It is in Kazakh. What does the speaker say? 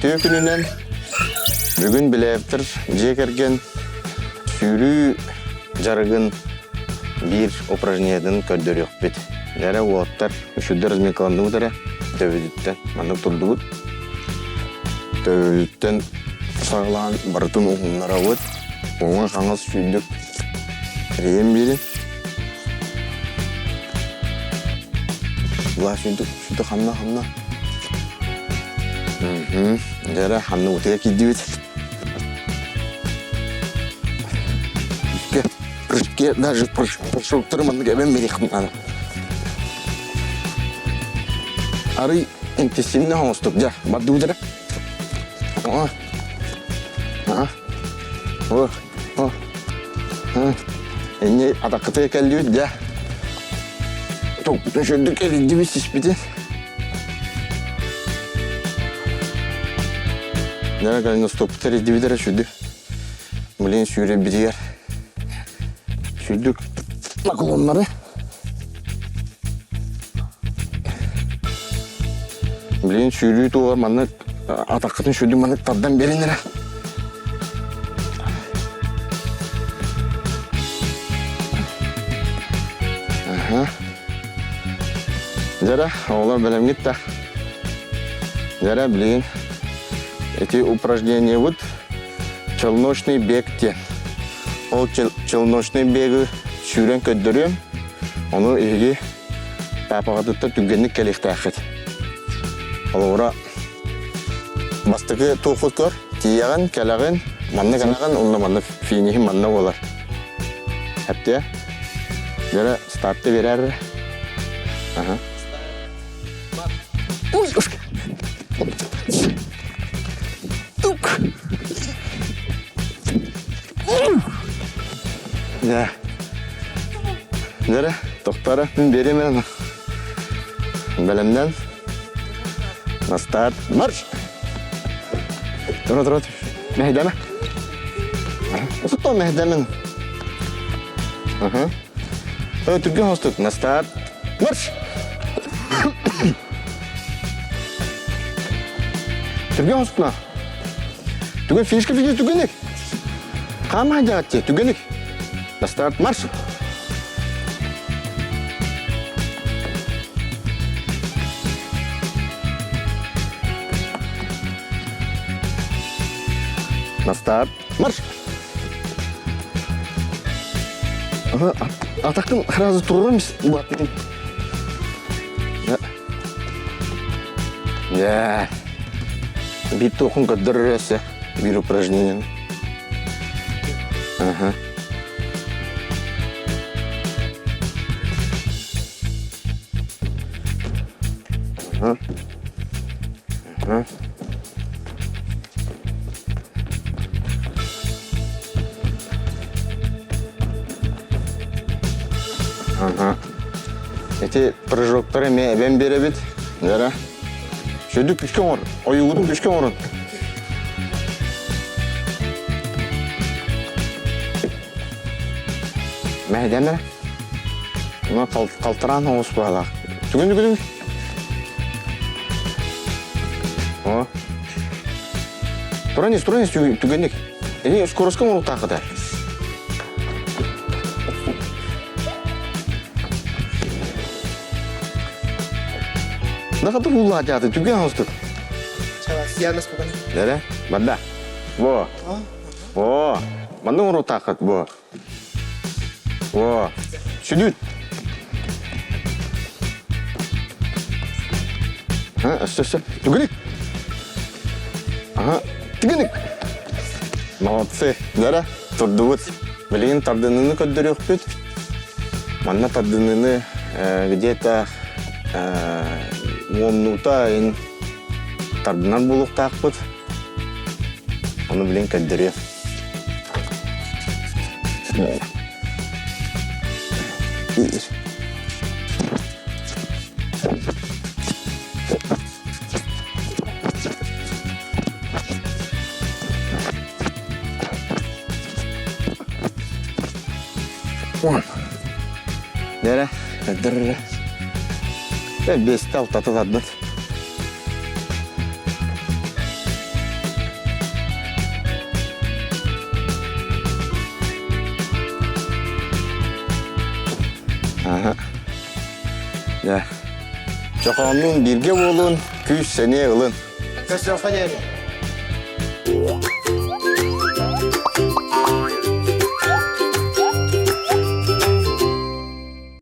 Tüy gününden bugün bilevtir jekergen sürü jargın bir упражнениядın kördörü yok bit. Nere oğutlar üşüdür razmekalandı mı tere? Tövüdütten manlık turdu bud. Tövüdütten sağlan barıtın oğunlara bud. Oğuna kanız şüydük. Reyem birin. Ulan şüydük hamna. Nere hamna utaya kiddi bit. Прыжки, даже прыжок манныгабен берекім ана. Ары интенсивный хомстук, да, бадду удара. Эне атакыты экелдиби, да. Токтун шөндүк элиндиби сиспити. Нера калына стоптер элиндиби дара шөндүк. Блин, сүйре биригер. Sürdük naklonları. Bilin sürüyü tuğlar manı atakıtın sürdük manı taddan berinlere. Zara oğlar belem gitti. Zara bilin эти упражнения вот челночный бег те. Ол челночный бегі сүйрен көддірем. Оны еге папағатытта түгенік кәлекті әқет. Ол ұра бастығы тоқыт көр, тияған, кәліғын, манны кәліғын, онына манны финихи манны олар. Әпте, бері стартты берер. Ой, ұшқа! Тук! Ya. Nere? Doktora ben vereyim ben. Belemden. Start. Marş. Dur. Mehdeme. Nasıl da mehdemin? Türkçe hostuk. Start. Marş. Türkçe hostuk na. Türkçe fişki tügenik. Kam hacatçı tügenik. Start marş. Start marş. Atakın razı durur musun? Bu atın. Ya. Bir tokun kadar bir упражнение. Эти прыжоктары мен беребит. Зара. Шөдүк күчкөн орун. Оюудун күчкөн орун. Мәйдәнләр. Уна калтыран оңус бала. Түгүн. О. Туранис түгүнник. Эне скоростка муру такыда. Накаты булла жаты түгүн остук. Чавас бүгүн. Дере? Банда. Во. О. Манда муру такыт во. О. Südüt. Östü. Tügünük. Tügünük. Молодцы. Дара, турдубут. Блин, тардынını көддөрүк бүт. Манна тардынını где-то 10 минута ин тардынан булук такпыт. Onu блин көддөрүк. Nere? Dırırı. Ben besti alt atı taddım. Aha. Ya. Çoğunluğun birge olun, küs sene ılın. Köstü olsa gelin.